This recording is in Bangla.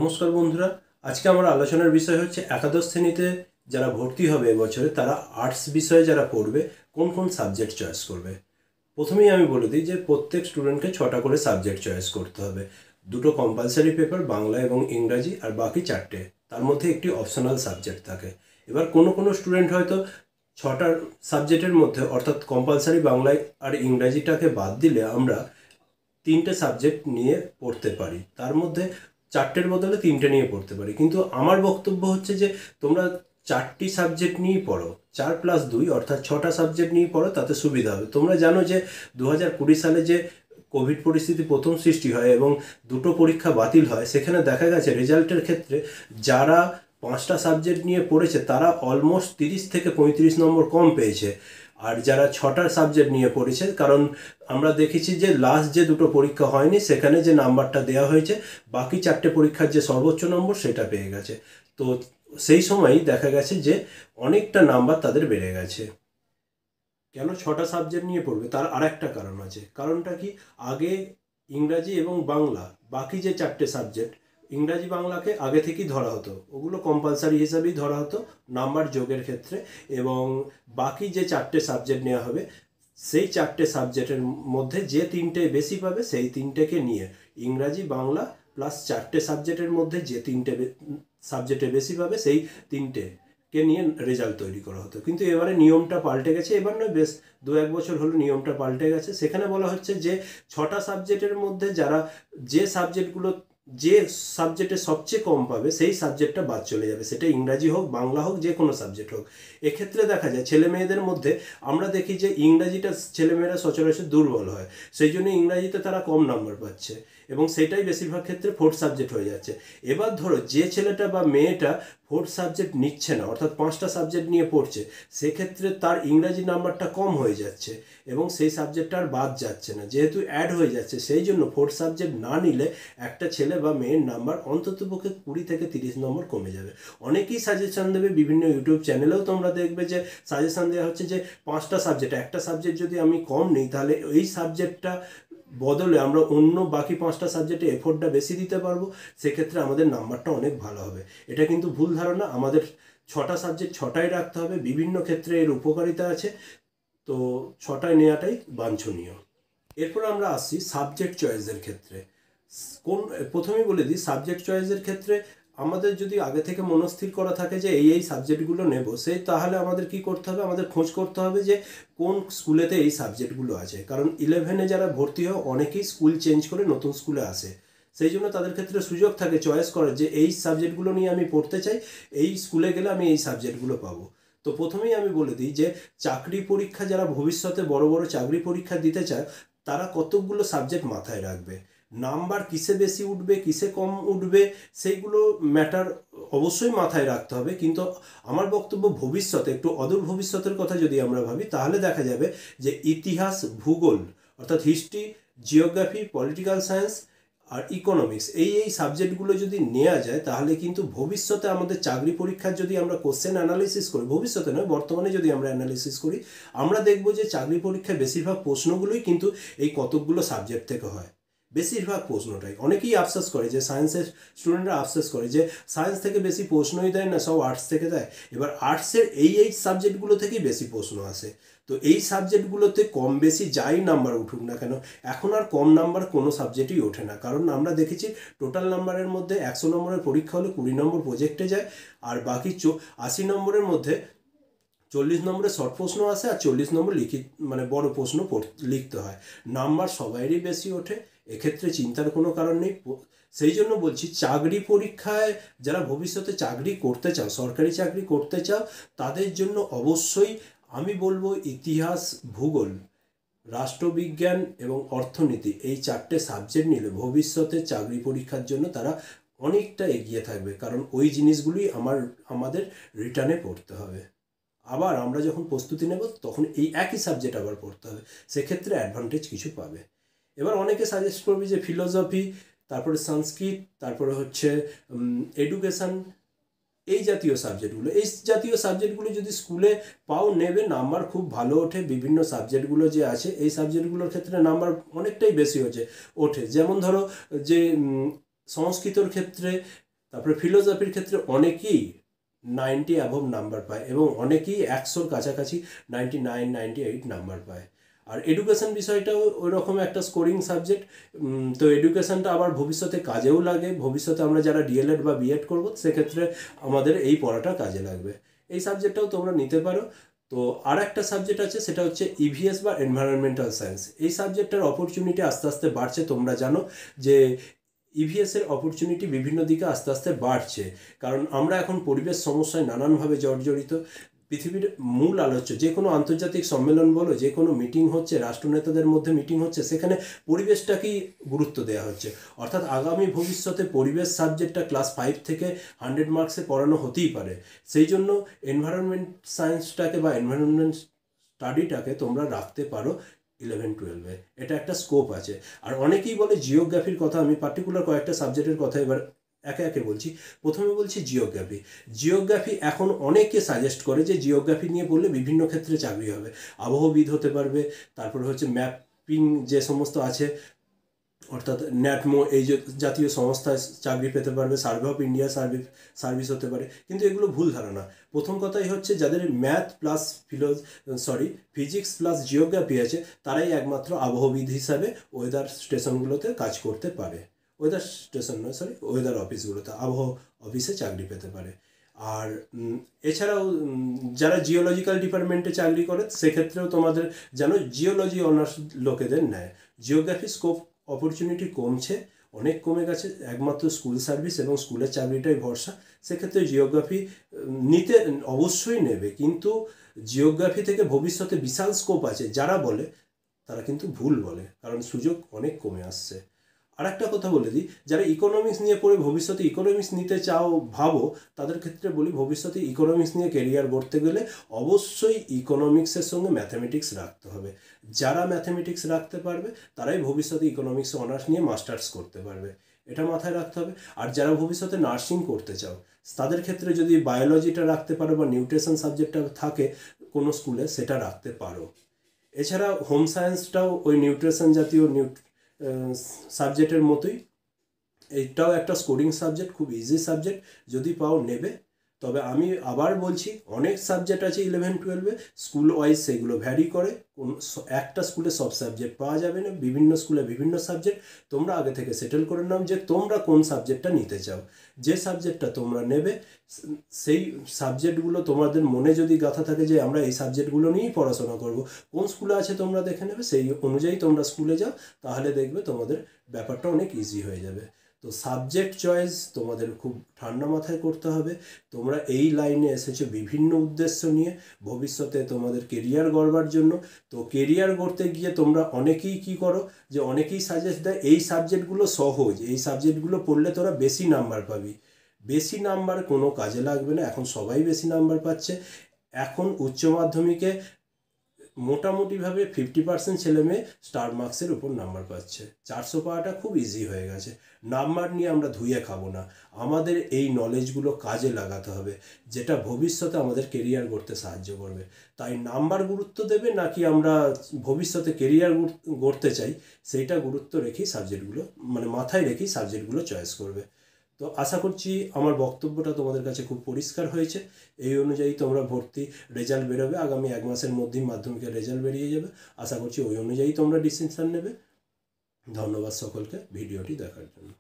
নমস্কার বন্ধুরা, আজকে আমার আলোচনার বিষয় হচ্ছে একাদশ শ্রেণীতে যারা ভর্তি হবে এবছরে তারা আর্টস বিষয়ে যারা পড়বে কোন কোন সাবজেক্ট চয়েস করবে। প্রথমেই আমি বলে দিই যে প্রত্যেক স্টুডেন্টকে 6টা করে সাবজেক্ট চয়েস করতে হবে। দুটো কম্পালসারি পেপার, বাংলা এবং ইংরাজি, আর বাকি 4টে। তার মধ্যে একটি অপশনাল সাবজেক্ট থাকে। এবার কোনো কোনো স্টুডেন্ট হয়তো 6টা সাবজেক্টের মধ্যে অর্থাৎ কম্পালসারি বাংলায় আর ইংরাজিটাকে বাদ দিলে আমরা 3টে সাবজেক্ট নিয়ে পড়তে পারি, তার মধ্যে 4টের বদলে 3টে নিয়ে পড়তে পারি। কিন্তু আমার বক্তব্য হচ্ছে যে তোমরা 4টি সাবজেক্ট নিয়েই পড়ো, 4+2 অর্থাৎ 6টা সাবজেক্ট নিয়েই পড়ো, তাতে সুবিধা হবে। তোমরা জানো যে 2020 সালে যে কোভিড পরিস্থিতি প্রথম সৃষ্টি হয় এবং দুটো পরীক্ষা বাতিল হয়, সেখানে দেখা গেছে রেজাল্টের ক্ষেত্রে যারা 5টা সাবজেক্ট নিয়ে পড়েছে তারা অলমোস্ট 30 থেকে 35 নম্বর কম পেয়েছে। আর যারা 6টা সাবজেক্ট নিয়ে পড়েছে, কারণ আমরা দেখেছি যে লাস্ট যে দুটো পরীক্ষা হয়নি সেখানে যে নাম্বারটা দেওয়া হয়েছে, বাকি 4টে পরীক্ষার যে সর্বোচ্চ নম্বর সেটা পেয়ে গেছে। তো সেই সময়ই দেখা গেছে যে অনেকটা নাম্বার তাদের বেড়ে গেছে। কেন 6টা সাবজেক্ট নিয়ে পড়বে তার আরেকটা কারণ আছে। কারণটা কি, আগে ইংরাজি এবং বাংলা, বাকি যে 4টে সাবজেক্ট, ইংরাজি বাংলাকে আগে থেকেই ধরা হতো, ওগুলো কম্পালসারি হিসাবেই ধরা হতো নাম্বার যোগের ক্ষেত্রে। এবং বাকি যে 4টে সাবজেক্ট নেওয়া হবে, সেই 4টে সাবজেক্টের মধ্যে যে 3টে বেশি পাবে সেই 3টেকে নিয়ে, ইংরাজি বাংলা প্লাস 4টে সাবজেক্টের মধ্যে যে 3টে সাবজেক্টে বেশি পাবে সেই 3টেকে নিয়ে রেজাল্ট তৈরি করা হতো। কিন্তু এবারে নিয়মটা পাল্টে গেছে, এবার নয়, বেশ 2-1 বছর হলো নিয়মটা পাল্টে গেছে। সেখানে বলা হচ্ছে যে 6টা সাবজেক্টের মধ্যে যারা যে সাবজেক্টে সবচেয়ে কম পাবে সেই সাবজেক্টটা বাদ চলে যাবে, সেটা ইংরাজি হোক, বাংলা হোক, যে কোনো সাবজেক্ট হোক। এক্ষেত্রে দেখা যায় ছেলে মেয়েদের মধ্যে আমরা দেখি যে ইংরাজিটা ছেলেমেয়েরা সচরাচর দুর্বল হয়, সেই জন্য ইংরাজিতে তারা কম নাম্বার পাচ্ছে এবং সেটাই বেশিরভাগ ক্ষেত্রে 4th সাবজেক্ট হয়ে যাচ্ছে। এবার ধরো যে ছেলেটা বা মেয়েটা 4th সাবজেক্ট নিচ্ছে না, অর্থাৎ 5টা সাবজেক্ট নিয়ে পড়ছে, সেক্ষেত্রে তার ইংরাজি নাম্বারটা কম হয়ে যাচ্ছে এবং সেই সাবজেক্টটা আর বাদ যাচ্ছে না, যেহেতু অ্যাড হয়ে যাচ্ছে। সেই জন্য 4th সাবজেক্ট না নিলে একটা ছেলে বা মেয়ের নাম্বার অন্ততপক্ষে 20 থেকে 30 নম্বর কমে যাবে। অনেকেই সাজেশন দেবে, বিভিন্ন ইউটিউব চ্যানেলেও তোমরা দেখবে যে সাজেশন দেওয়া হচ্ছে যে 5টা সাবজেক্ট, একটা সাবজেক্ট যদি আমি কম নিই তাহলে এই সাবজেক্টটা বদলে আমরা অন্য বাকি 5টা সাবজেক্টে এফোর্টটা বেশি দিতে পারবো, সেক্ষেত্রে আমাদের নাম্বারটা অনেক ভালো হবে। এটা কিন্তু ভুল ধারণা। আমাদের 6টা সাবজেক্ট 6টাই রাখতে হবে, বিভিন্ন ক্ষেত্রে এর উপকারিতা আছে, তো 6টায় নেওয়াটাই বাঞ্ছনীয়। এরপর আমরা আসছি সাবজেক্ট চয়েসের ক্ষেত্রে। প্রথমেই বলে দিই, সাবজেক্ট চয়েসের ক্ষেত্রে আমাদের যদি আগে থেকে মনস্থির করা থাকে যে এই সাবজেক্টগুলো নেব, তাহলে আমাদের কি করতে হবে, আমাদের খোঁজ করতে হবে যে কোন স্কুলেতে এই সাবজেক্টগুলো আছে। কারণ 11-এ যারা ভর্তি হয় অনেকেই স্কুল চেঞ্জ করে নতুন স্কুলে আসে, সেই জন্য তাদের ক্ষেত্রে সুযোগ থাকে চয়েস করার যে এই সাবজেক্টগুলো নিয়ে আমি পড়তে চাই, এই স্কুলে গেলে আমি এই সাবজেক্টগুলো পাবো। তো প্রথমেই আমি বলে দিই যে চাকরি পরীক্ষা, যারা ভবিষ্যতে বড় বড় চাকরি পরীক্ষা দিতে চায় তারা কতকগুলো সাবজেক্ট মাথায় রাখবে। নাম্বার কিসে বেশি উঠবে, কিসে কম উঠবে, সেইগুলো ম্যাটার অবশ্যই মাথায় রাখতে হবে। কিন্তু আমার বক্তব্য, ভবিষ্যতে, একটু অদূর ভবিষ্যতের কথা যদি আমরা ভাবি, তাহলে দেখা যাবে যে ইতিহাস, ভূগোল অর্থাৎ হিস্ট্রি, জিওগ্রাফি, পলিটিক্যাল সায়েন্স আর ইকোনমিক্স, এই সাবজেক্টগুলো যদি নেওয়া যায় তাহলে কিন্তু ভবিষ্যতে আমাদের চাকরি পরীক্ষার যদি আমরা কোশ্চেন অ্যানালিসিস করি, ভবিষ্যতে নয় বর্তমানে যদি আমরা অ্যানালিসিস করি, আমরা দেখব যে চাকরি পরীক্ষায় বেশিরভাগ প্রশ্নগুলোই কিন্তু এই কতকগুলো সাবজেক্ট থেকে হয়। বেশিরভাগ প্রশ্নটাই, অনেকেই আফসোস করে যে সায়েন্সের স্টুডেন্টরা আফসোস করে যে সায়েন্স থেকে বেশি প্রশ্নই দেয় না, সব আর্টস থেকে দেয়। এবার আর্টসের এই সাবজেক্টগুলো থেকেই বেশি প্রশ্ন আসে। তো এই সাবজেক্টগুলোতে কম বেশি যাই নাম্বার উঠুক না কেন, এখন আর কম নাম্বার কোনো সাবজেক্টই ওঠে না। কারণ আমরা দেখেছি টোটাল নাম্বারের মধ্যে 100 নম্বরের পরীক্ষা হলে 20 নম্বর প্রজেক্টে যায়, আর বাকি 80 নম্বরের মধ্যে 40 নম্বরের শর্ট প্রশ্ন আসে আর 40 নম্বর লিখিত মানে বড় প্রশ্ন লিখতে হয়। নাম্বার সবাইরই বেশি ওঠে, এক্ষেত্রে চিন্তার কোনো কারণ নেই। সেই জন্য বলছি, চাকরি পরীক্ষায় যারা ভবিষ্যতে চাকরি করতে চাও, সরকারি চাকরি করতে চাও, তাদের জন্য অবশ্যই আমি বলবো ইতিহাস, ভূগোল, রাষ্ট্রবিজ্ঞান এবং অর্থনীতি, এই 4টে সাবজেক্ট নিলে ভবিষ্যতে চাকরি পরীক্ষার জন্য তারা অনেকটা এগিয়ে থাকবে। কারণ ওই জিনিসগুলি আমাদের রিটার্নে পড়তে হবে। আবার আমরা যখন প্রস্তুতি নেব তখন এই একই সাবজেক্ট আবার পড়তে হবে, সেক্ষেত্রে অ্যাডভান্টেজ কিছু পাবে। এবার অনেকে সাজেস্ট করবে যে ফিলোসফি, তারপরে সংস্কৃত, তারপরে হচ্ছে এডুকেশন, এই জাতীয় সাবজেক্টগুলো যদি স্কুলে পাও, নেবে, নাম্বার খুব ভালো ওঠে। বিভিন্ন সাবজেক্টগুলো যে আছে এই সাবজেক্টগুলোর ক্ষেত্রে নাম্বার অনেকটাই বেশি ওঠে। যেমন ধরো যে সংস্কৃতর ক্ষেত্রে তারপরে ফিলোসফির ক্ষেত্রে অনেকেই 90 অ্যাভব নাম্বার পায় এবং অনেকেই 100-র কাছাকাছি 99, 98 নাম্বার পায়। আর এডুকেশন বিষয়টাও ওই রকম একটা স্কোরিং সাবজেক্ট। তো এডুকেশনটা আবার ভবিষ্যতে কাজেও লাগে। ভবিষ্যতে আমরা যারা ডিএলএড বা বিএড করবো সেক্ষেত্রে আমাদের এই পড়াটা কাজে লাগবে। এই সাবজেক্টটাও তোমরা নিতে পারো। তো আর একটা সাবজেক্ট আছে, সেটা হচ্ছে ইভিএস বা এনভায়রনমেন্টাল সায়েন্স। এই সাবজেক্টটার অপরচুনিটি আস্তে আস্তে বাড়ছে। তোমরা জানো যে ইভিএসের অপরচুনিটি বিভিন্ন দিকে আস্তে আস্তে বাড়ছে, কারণ আমরা এখন পরিবেশ সমস্যায় নানানভাবে জর্জরিত। পৃথিবীর মূল আলোচ্য যে কোনো আন্তর্জাতিক সম্মেলন বলো, যে কোনো মিটিং হচ্ছে, রাষ্ট্রনেতাদের মধ্যে মিটিং হচ্ছে, সেখানে পরিবেশটাকেই গুরুত্ব দেওয়া হচ্ছে। অর্থাৎ আগামী ভবিষ্যতে পরিবেশ সাবজেক্টটা ক্লাস 5 থেকে 100 মার্কসে পড়ানো হতেই পারে। সেই জন্য এনভায়রনমেন্ট সায়েন্সটাকে বা এনভায়রনমেন্ট স্টাডিটাকে তোমরা রাখতে পারো 11-12-এ। এটা একটা স্কোপ আছে। আর অনেকেই বলে জিওগ্রাফির কথা। আমি পার্টিকুলার কয়েকটা সাবজেক্টের কথা এবার একে একে বলছি। প্রথমে বলছি জিওগ্রাফি। জিওগ্রাফি এখন অনেকে সাজেস্ট করে যে জিওগ্রাফি নিয়ে পড়লে বিভিন্ন ক্ষেত্রে চাকরি হবে। আবহবিদ হতে পারবে, তারপরে হচ্ছে ম্যাপিং যে সমস্ত আছে, অর্থাৎ ন্যাটমো এই জাতীয় সংস্থায় চাকরি পেতে পারবে, সার্ভে অফ ইন্ডিয়া সার্ভিস হতে পারে। কিন্তু এগুলো ভুল ধারণা। প্রথম কথাই হচ্ছে যাদের math plus physics plus geography আছে, তারাই একমাত্র আবহবিদ হিসাবে ওয়েদার স্টেশনগুলোতে কাজ করতে পারে। ওয়েদার অফিসগুলোতে, আবহাওয়া অফিসে চাকরি পেতে পারে। আর এছাড়াও যারা জিওলজিক্যাল ডিপার্টমেন্টে চাকরি করে সেক্ষেত্রেও তোমাদের জানো জিওলজি অনার্স লোকেদের নেয়। জিওগ্রাফি স্কোপ অপরচুনিটি কমছে, অনেক কমে গেছে। একমাত্র স্কুল সার্ভিস এবং স্কুলের চাকরিটাই ভরসা। সেক্ষেত্রে জিওগ্রাফি নিতে অবশ্যই নেবে, কিন্তু জিওগ্রাফি থেকে ভবিষ্যতে বিশাল স্কোপ আছে যারা বলে, তারা কিন্তু ভুল বলে, কারণ সুযোগ অনেক কমে আসছে। আর একটা কথা বলে দিই, যারা ইকোনমিক্স নিয়ে পড়ে ভবিষ্যতে ইকোনমিক্স নিতে চাও ভাবো, তাদের ক্ষেত্রে বলি ভবিষ্যতে ইকোনমিক্স নিয়ে কেরিয়ার গড়তে গেলে অবশ্যই ইকোনমিক্সের সঙ্গে ম্যাথামেটিক্স রাখতে হবে। যারা ম্যাথামেটিক্স রাখতে পারবে তারাই ভবিষ্যতে ইকোনমিক্স অনার্স নিয়ে মাস্টার্স করতে পারবে, এটা মাথায় রাখতে হবে। আর যারা ভবিষ্যতে নার্সিং করতে চাও তাদের ক্ষেত্রে যদি বায়োলজিটা রাখতে পারো বা নিউট্রিশন সাবজেক্টটা থাকে কোনো স্কুলে, সেটা রাখতে পারো। এছাড়া হোম সায়েন্সটাও ওই নিউট্রিশন জাতীয় সাবজেক্টের মতোই। এইটাও একটা স্কোরিং সাবজেক্ট, খুব ইজি সাবজেক্ট, যদি পাও নেবে। তবে আমি আবার বলছি, অনেক সাবজেক্ট আছে 11-12-এ, স্কুল ওয়াইজ সেগুলো ভ্যারি করে। একটা স্কুলে সব সাবজেক্ট পাওয়া যাবে না, বিভিন্ন স্কুলে বিভিন্ন সাবজেক্ট। তোমরা আগে থেকে সেটেল করে নাও যে তোমরা কোন সাবজেক্টটা নিতে চাও। যে সাবজেক্টটা তোমরা নেবে সেই সাবজেক্টগুলো তোমাদের মনে যদি গাঁথা থাকে যে আমরা এই সাবজেক্টগুলো নিয়েই পড়াশোনা করব, কোন স্কুলে আছে তোমরা দেখে নেবে, সেই অনুযায়ী তোমরা স্কুলে যাও, তাহলে দেখবে তোমাদের ব্যাপারটা অনেক ইজি হয়ে যাবে। তো সাবজেক্ট চয়েস তোমাদের খুব ঠান্ডা মাথায় করতে হবে। তোমরা এই লাইনে এসেছো বিভিন্ন উদ্দেশ্য নিয়ে, ভবিষ্যতে তোমাদের কেরিয়ার গড়বার জন্য। তো কেরিয়ার গড়তে গিয়ে তোমরা অনেকেই কি করো, যে অনেকেই সাজেস্ট দেয় এই সাবজেক্টগুলো সহজ, এই সাবজেক্টগুলো পড়লে তোরা বেশি নাম্বার পাবি। বেশি নাম্বার কোনো কাজে লাগবে না, এখন সবাই বেশি নাম্বার পাচ্ছে। এখন উচ্চ মাধ্যমিকে মোটামুটিভাবে 50% ছেলেমেয়ে স্টার মার্কসের উপর নাম্বার পাচ্ছে। 400 পাওয়াটা খুব ইজি হয়ে গেছে। নাম্বার নিয়ে আমরা ধুয়ে খাবো না, আমাদের এই নলেজগুলো কাজে লাগাতে হবে, যেটা ভবিষ্যতে আমাদের কেরিয়ার গড়তে সাহায্য করবে। তাই নাম্বার গুরুত্ব দেবে নাকি আমরা ভবিষ্যতে কেরিয়ার গড়তে চাই, সেইটা গুরুত্ব রেখেই সাবজেক্টগুলো, মানে মাথায় রেখেই সাবজেক্টগুলো চয়েস করবে। তো আশা করছি আমার বক্তব্যটা তোমাদের কাছে খুব পরিষ্কার হয়েছে। এই অনুযায়ী তোমরা ভর্তি রেজাল্ট বেরোবে, আগামী 1 মাসের মধ্যেই মাধ্যমিকের রেজাল্ট বেরিয়ে যাবে। আশা করছি ওই অনুযায়ী তোমরা ডিসিশন নেবে। ধন্যবাদ সকলকে ভিডিওটি দেখার জন্য।